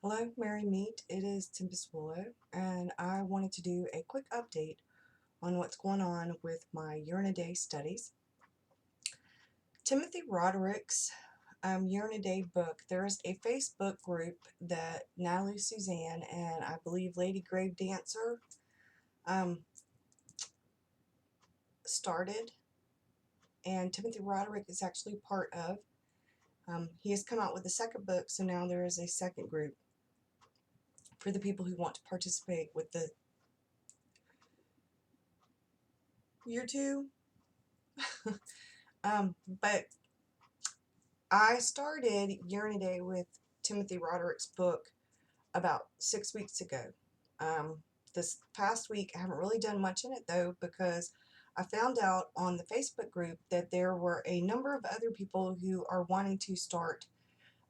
Hello, Merry Meet. It is Tempest Willow, and I wanted to do a quick update on what's going on with my Year in a Day studies. Timothy Roderick's Year in a Day book, there's a Facebook group that Natalie Suzanne and I believe Lady Grave Dancer started, and Timothy Roderick is actually part of. He has come out with a second book, so now there is a second group for the people who want to participate with the year two. But I started Year in a Day with Timothy Roderick's book about 6 weeks ago. This past week, I haven't really done much in it though, because I found out on the Facebook group that there were a number of other people who are wanting to start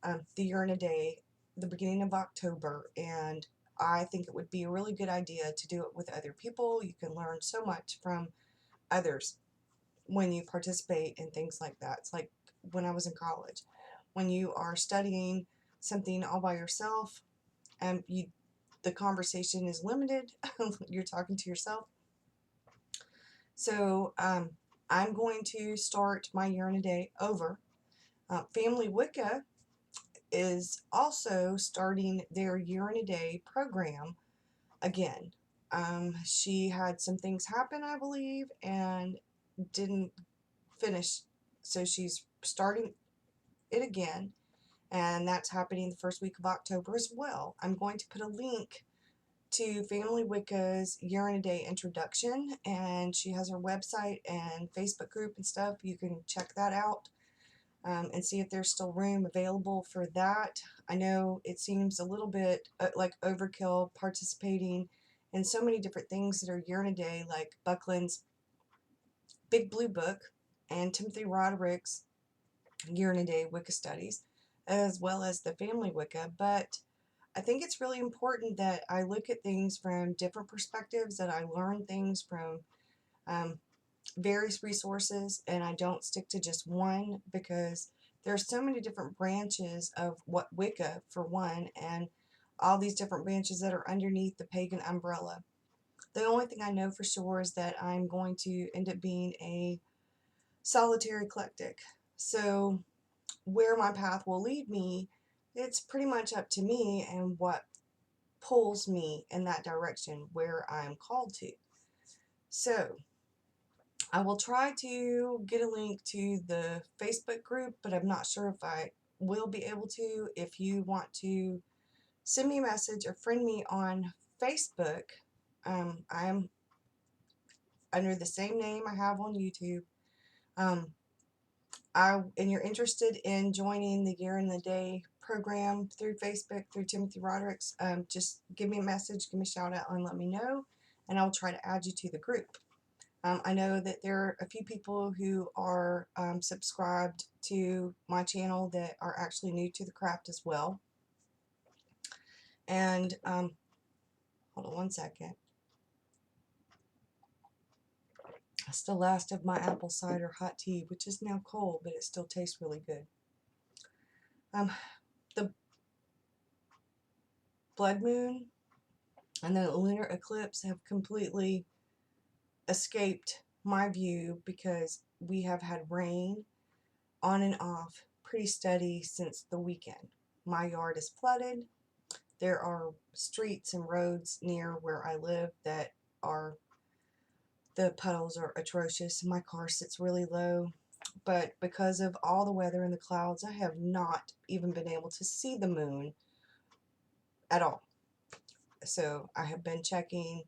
the Year in a Day the beginning of October, and I think it would be a really good idea to do it with other people. You can learn so much from others when you participate in things like that. It's like when I was in college. When you are studying something all by yourself, and the conversation is limited, you're talking to yourself. So I'm going to start my Year in a Day over. Family Wicca is also starting their Year in a Day program again. She had some things happen, I believe, and didn't finish, so she's starting it again, and that's happening the first week of October as well. I'm going to put a link to Family Wicca's Year in a Day introduction, and she has her website and Facebook group and stuff. You can check that out and see if there's still room available for that. I know it seems a little bit like overkill participating in so many different things that are Year in a Day, like Buckland's Big Blue Book and Timothy Roderick's Year in a Day Wicca Studies, as well as the Family Wicca, but I think it's really important that I look at things from different perspectives, that I learn things from various resources, and I don't stick to just one, because there are so many different branches of what Wicca, for one, and all these different branches that are underneath the pagan umbrella. The only thing I know for sure is that I'm going to end up being a solitary eclectic. So where my path will lead me, it's pretty much up to me and what pulls me in that direction where I'm called to. So I will try to get a link to the Facebook group, but I'm not sure if I will be able to. If you want to send me a message or friend me on Facebook, I'm under the same name I have on YouTube. Um, and you're interested in joining the Year in the Day program through Facebook, through Timothy Roderick's, just give me a message, give me a shout out, and let me know, and I'll try to add you to the group. I know that there are a few people who are subscribed to my channel that are actually new to the craft as well. And hold on one second. That's the last of my apple cider hot tea, which is now cold, but it still tastes really good. The blood moon and the lunar eclipse have completely escaped my view because we have had rain on and off pretty steady since the weekend. My yard is flooded. There are streets and roads near where I live that are, the puddles are atrocious. My car sits really low, but because of all the weather and the clouds, I have not even been able to see the moon at all. So I have been checking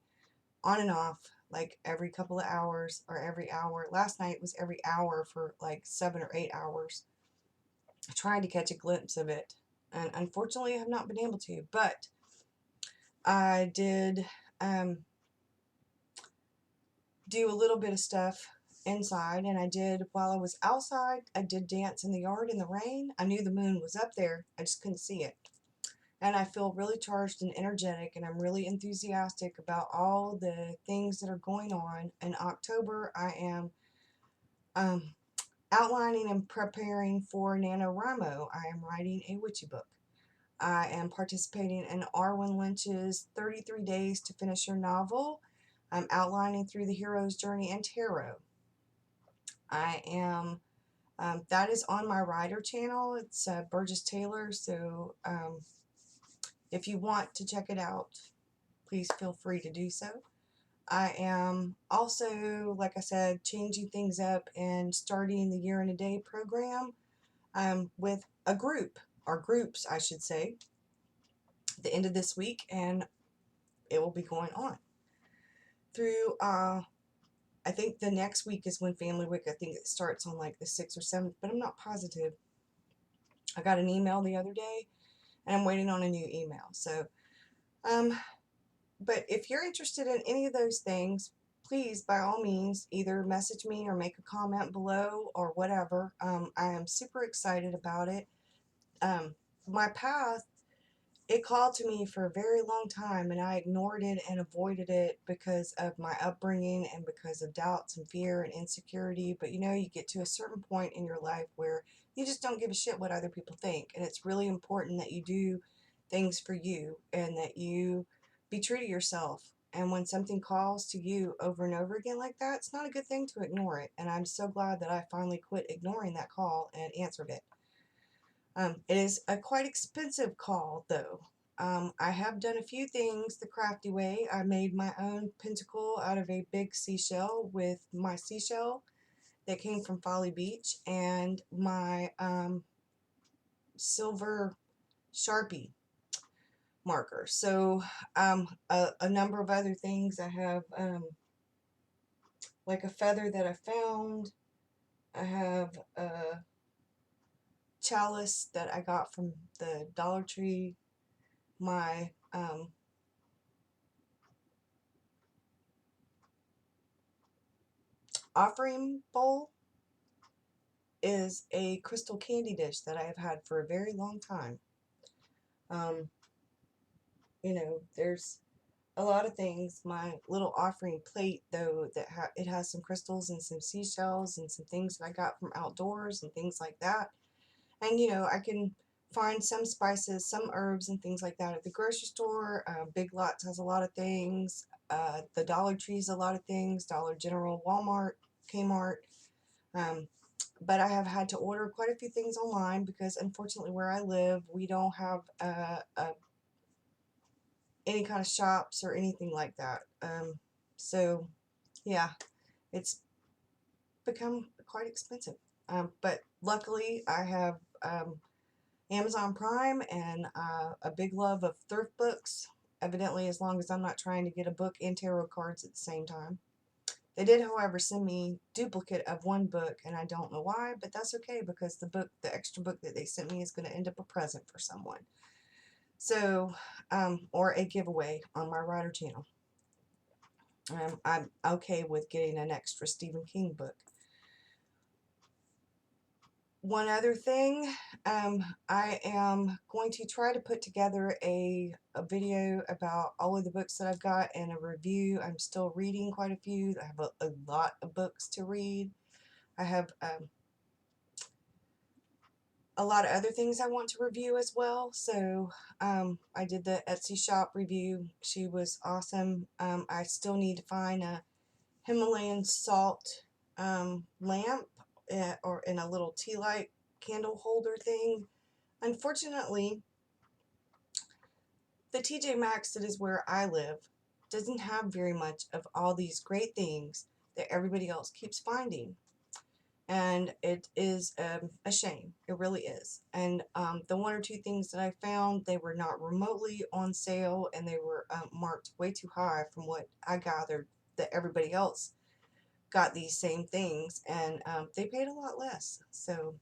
on and off, like every couple of hours or every hour. Last night was every hour for like 7 or 8 hours, trying to catch a glimpse of it. And unfortunately, I have not been able to. But I did do a little bit of stuff inside, and I did, while I was outside, I did dance in the yard in the rain. I knew the moon was up there, I just couldn't see it. And I feel really charged and energetic, and I'm really enthusiastic about all the things that are going on. In October, I am outlining and preparing for NaNoWriMo. I am writing a witchy book. I am participating in Arwen Lynch's 33 Days to Finish Your Novel. I'm outlining through the hero's journey and tarot. I am, that is on my writer channel. It's Burgess Taylor, so if you want to check it out, please feel free to do so. I am also, like I said, changing things up and starting the Year in a Day program with a group, or groups I should say, at the end of this week, and it will be going on through, I think the next week is when Family Week, I think it starts on like the 6th or 7th, but I'm not positive. I got an email the other day, and I'm waiting on a new email, so, but if you're interested in any of those things, please, by all means, either message me or make a comment below or whatever. I am super excited about it. My path, it called to me for a very long time, and I ignored it and avoided it because of my upbringing and because of doubts and fear and insecurity. But you know, you get to a certain point in your life where you just don't give a shit what other people think, and it's really important that you do things for you and that you be true to yourself. And when something calls to you over and over again like that, it's not a good thing to ignore it. And I'm so glad that I finally quit ignoring that call and answered it. It is a quite expensive call, though. I have done a few things the crafty way. I made my own pentacle out of a big seashell with my seashell that came from Folly Beach and my silver Sharpie marker. So a number of other things. I have like a feather that I found. I have a chalice that I got from the Dollar Tree. My offering bowl is a crystal candy dish that I have had for a very long time. You know, there's a lot of things. My little offering plate, though, that it has some crystals and some seashells and some things that I got from outdoors and things like that. And you know, I can find some spices, some herbs and things like that at the grocery store. Big Lots has a lot of things. The Dollar Tree's a lot of things. Dollar General, Walmart, Kmart. But I have had to order quite a few things online because unfortunately where I live, we don't have any kind of shops or anything like that. So yeah, it's become quite expensive. But luckily I have Amazon Prime and a big love of thrift books, evidently, as long as I'm not trying to get a book and tarot cards at the same time. They did, however, send me duplicate of one book, and I don't know why, but that's okay because the extra book that they sent me is going to end up a present for someone. So, or a giveaway on my writer channel. I'm okay with getting an extra Stephen King book. One other thing, I am going to try to put together a video about all of the books that I've got and a review. I'm still reading quite a few. I have a lot of books to read. I have a lot of other things I want to review as well. So I did the Etsy shop review. She was awesome. I still need to find a Himalayan salt lamp or in a little tea light candle holder thing. Unfortunately, the TJ Maxx that is where I live doesn't have very much of all these great things that everybody else keeps finding. And it is a shame. It really is. And the one or two things that I found, they were not remotely on sale, and they were marked way too high from what I gathered that everybody else got these same things, and they paid a lot less. So,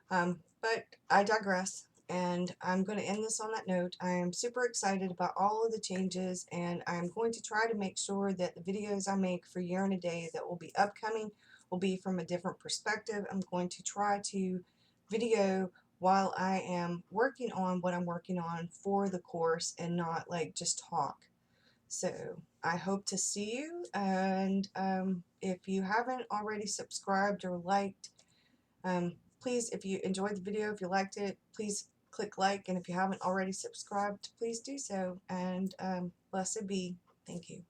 but I digress, and I'm going to end this on that note. I am super excited about all of the changes, and I'm going to try to make sure that the videos I make for Year in a Day that will be upcoming will be from a different perspective. I'm going to try to video while I am working on what I'm working on for the course and not like just talk. So I hope to see you, and if you haven't already subscribed or liked, please, if you enjoyed the video, if you liked it, please click like, and if you haven't already subscribed, please do so. And blessed be. Thank you.